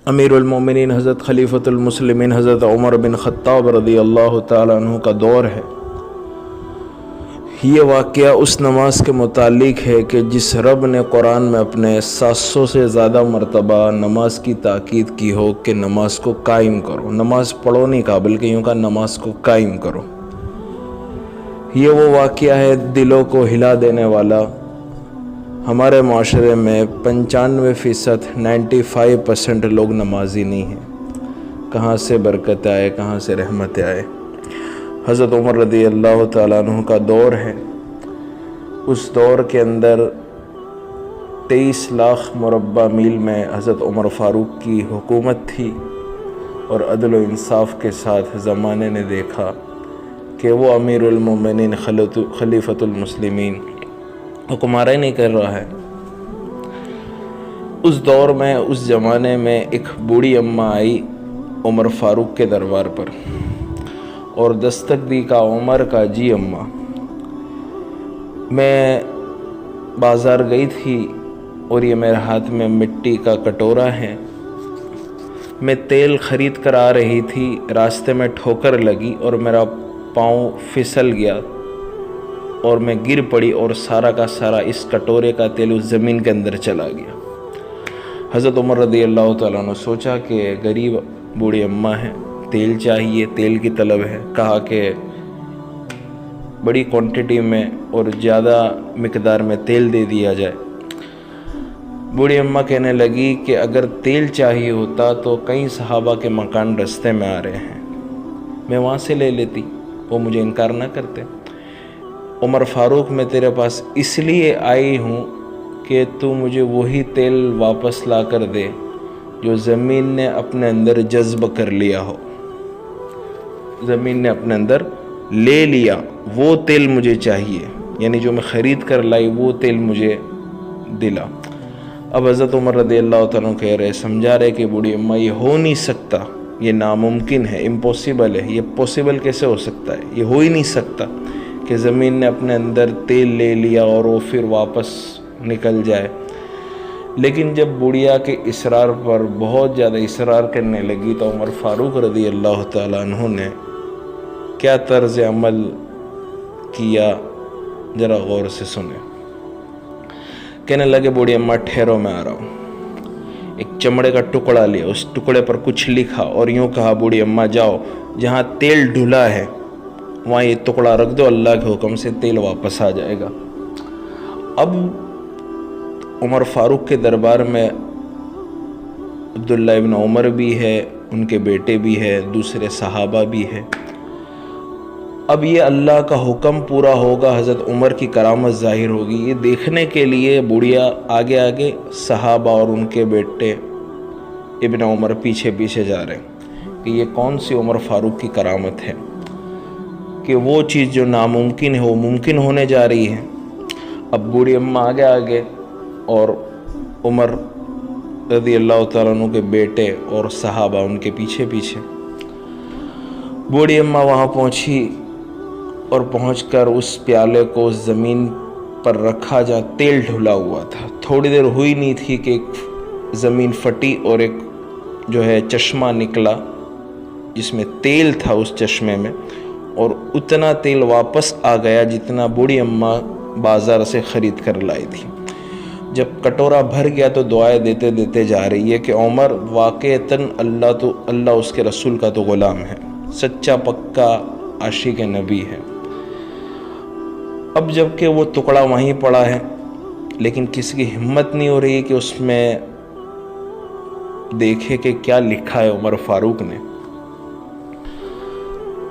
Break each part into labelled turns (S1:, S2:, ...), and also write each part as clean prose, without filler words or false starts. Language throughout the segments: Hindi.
S1: अमीरुल मोमिनीन हज़रत खलीफतुल मुस्लिमीन हज़रत उमर बिन ख़त्ताब रज़ी अल्लाह ताला अन्हु का दौर है। ये वाक़या उस नमाज के मुतालिक है कि जिस रब ने कुरान में अपने 700 से ज़्यादा मरतबा नमाज की ताकीद की हो कि नमाज को कायम करो, नमाज पढ़ो नहीं कहा बल्कि यूँ का नमाज को कायम करो। ये वो वाक़या है दिलों को हिला देने वाला। हमारे माशरे में 95% 95% लोग नमाजी नहीं हैं। कहाँ से बरकत आए, कहाँ से रहमत आए। हज़रत उमर रज़ी अल्लाह ताला अन्हु का दौर है। उस दौर के अंदर 23 लाख मुरब्बा मील में हज़रत उमर फ़ारूक की हुकूमत थी और अदल व इंसाफ के साथ ज़माने ने देखा कि वो अमीरुल मोमिनीन खलीफतुल मुस्लिमीन हुक्मरानी नहीं कर रहा है। उस दौर में, उस ज़माने में एक बूढ़ी अम्मा आई उमर फ़ारूक के दरबार पर और दस्तक दी का उमर का जी अम्मा, मैं बाज़ार गई थी और ये मेरे हाथ में मिट्टी का कटोरा है। मैं तेल ख़रीद कर आ रही थी, रास्ते में ठोकर लगी और मेरा पाँव फिसल गया और मैं गिर पड़ी और सारा का सारा इस कटोरे का तेल उस ज़मीन के अंदर चला गया। हज़रत उमर रज़ी अल्लाह ताला अन्हु सोचा कि गरीब बूढ़ी अम्मा है, तेल चाहिए, तेल की तलब है। कहा कि बड़ी क्वांटिटी में और ज़्यादा मिकदार में तेल दे दिया जाए। बूढ़ी अम्मा कहने लगी कि अगर तेल चाहिए होता तो कई सहाबा के मकान रास्ते में आ रहे हैं, मैं वहाँ से ले लेती, वो मुझे इनकार ना करते। उमर फ़ारूक मैं तेरे पास इसलिए आई हूँ कि तू मुझे वही तेल वापस ला कर दे जो ज़मीन ने अपने अंदर जज्ब कर लिया हो, ज़मीन ने अपने अंदर ले लिया, वो तेल मुझे चाहिए, यानी जो मैं ख़रीद कर लाई वो तेल मुझे दिला। अब हज़रत उमर रज़ी अल्लाह तआला कह रहे, समझा रहे कि बूढ़ी अम्मा ये हो नहीं सकता, ये नामुमकिन है, इम्पॉसिबल है। ये पॉसिबल कैसे हो सकता है, ये हो ही नहीं सकता कि ज़मीन ने अपने अंदर तेल ले लिया और वो फिर वापस निकल जाए। लेकिन जब बुढ़िया के इसरार पर बहुत ज़्यादा इसरार करने लगी तो उमर फ़ारूक रज़ी अल्लाह ताला अन्हु ने क्या तर्ज़ अमल किया, ज़रा गौर से सुने। कहने लगे, बूढ़ी अम्मा ठहरो, मैं आ रहा हूँ। एक चमड़े का टुकड़ा लिया, उस टुकड़े पर कुछ लिखा और यूँ कहा, बूढ़ी अम्मा जाओ, जहाँ तेल ढुला है वहाँ ये टुकड़ा रख दो, अल्लाह के हुक्म से तेल वापस आ जाएगा। अब उमर फ़ारूक के दरबार में अब्दुल्ला इब्न उमर भी है, उनके बेटे भी है, दूसरे सहाबा भी है। अब ये अल्लाह का हुक्म पूरा होगा, हज़रत उमर की करामत ज़ाहिर होगी, ये देखने के लिए बुढ़िया आगे आगे, सहाबा और उनके बेटे इब्न उमर पीछे पीछे जा रहे हैं कि ये कौन सी उमर फ़ारूक की करामत है कि वो चीज़ जो नामुमकिन है वो मुमकिन होने जा रही है। अब बूढ़ी अम्मा आगे आगे और उमर रज़ी अल्लाह तआला अन्हु के बेटे और सहाबा उनके पीछे पीछे। बूढ़ी अम्मा वहाँ पहुँची और पहुंचकर उस प्याले को ज़मीन पर रखा जहाँ तेल ढुला हुआ था। थोड़ी देर हुई नहीं थी कि एक ज़मीन फटी और एक जो है चश्मा निकला जिसमें तेल था उस चश्मे में, और उतना तेल वापस आ गया जितना बूढ़ी अम्मा बाज़ार से ख़रीद कर लाई थी। जब कटोरा भर गया तो दुआएं देते देते जा रही है कि उमर वाक़तन अल्लाह उसके रसूल का तो ग़ुलाम है, सच्चा पक्का आशिक नबी है। अब जबकि वो टुकड़ा वहीं पड़ा है लेकिन किसी की हिम्मत नहीं हो रही कि उसमें देखे कि क्या लिखा है उमर फ़ारूक ने।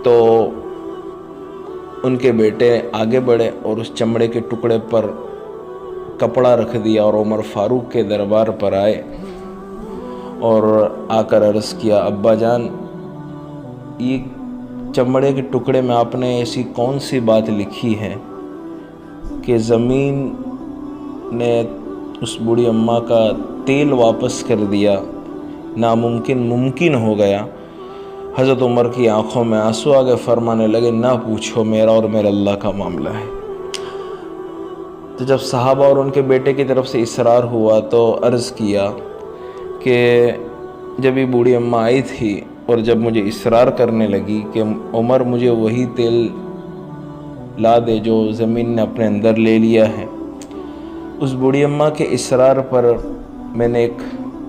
S1: तो उनके बेटे आगे बढ़े और उस चमड़े के टुकड़े पर कपड़ा रख दिया और उमर फ़ारूक के दरबार पर आए और आकर अर्ज़ किया, अब्बा जान, ये चमड़े के टुकड़े में आपने ऐसी कौन सी बात लिखी है कि ज़मीन ने उस बूढ़ी अम्मा का तेल वापस कर दिया, नामुमकिन मुमकिन हो गया। हज़रत उमर की आंखों में आंसू आ गए, फरमाने लगे, ना पूछो, मेरा और मेरे अल्लाह का मामला है। तो जब सहाबा और उनके बेटे की तरफ से इसरार हुआ तो अर्ज़ किया कि जब ये बूढ़ी अम्मा आई थी और जब मुझे इसरार करने लगी कि उमर मुझे वही तेल ला दे जो ज़मीन ने अपने अंदर ले लिया है, उस बूढ़ी अम्मा के इसरार पर मैंने एक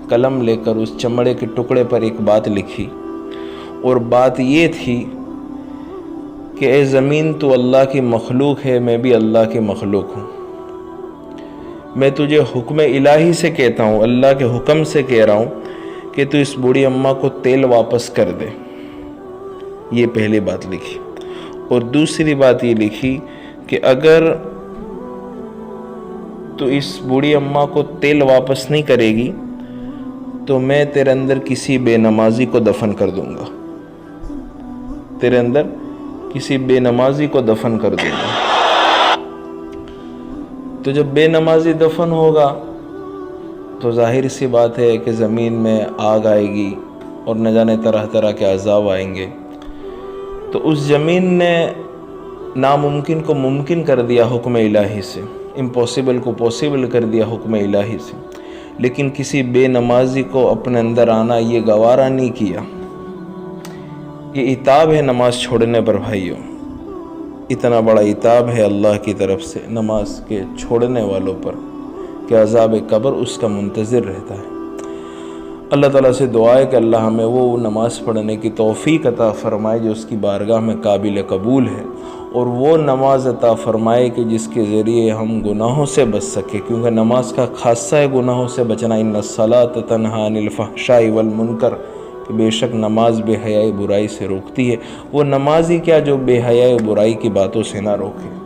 S1: कलम लेकर उस चमड़े के टुकड़े पर एक बात लिखी, और बात ये थी कि ए ज़मीन तू अल्लाह की मखलूक है, मैं भी अल्लाह की मखलूक हूँ। मैं तुझे हुक्म इलाही से कहता हूँ, अल्लाह के हुक्म से कह रहा हूँ कि तू इस बूढ़ी अम्मा को तेल वापस कर दे। ये पहली बात लिखी। और दूसरी बात ये लिखी कि अगर तू इस बूढ़ी अम्मा को तेल वापस नहीं करेगी तो मैं तेरे अंदर किसी बेनमाजी को दफन कर दूंगा, तेरे अंदर किसी बेनमाजी को दफन कर दूंगा। तो जब बेनमाजी दफन होगा तो जाहिर सी बात है कि ज़मीन में आग आएगी और न जाने तरह तरह के अज़ाब आएंगे। तो उस ज़मीन ने नामुमकिन को मुमकिन कर दिया हुक्म इलाही से, इम्पॉसिबल को पॉसिबल कर दिया हुक्म इलाही से, लेकिन किसी बेनमाजी को अपने अंदर आना ये गवारा नहीं किया। ये इताब है नमाज छोड़ने पर भाइयों, इतना बड़ा इताब है अल्लाह की तरफ से नमाज के छोड़ने वालों पर कि अज़ाब कब्र उसका मुंतज़िर रहता है। अल्लाह ताला से दुआ है कि अल्लाह हमें वो नमाज़ पढ़ने की तौफ़ीक़ अता फ़रमाए जो उसकी बारगाह में काबिल कबूल है, और वो नमाज अता फ़रमाए कि जिसके ज़रिए हम गुनाहों से बच सके, क्योंकि नमाज का खासा है गुनाहों से बचना। इन्नस्सलात तन्हा अनिल फ़हशाई वल मुनकर, कि बेशक नमाज बेहयाई बुराई से रोकती है। वो नमाज ही क्या जो बेहयाई बुराई की बातों से ना रोके।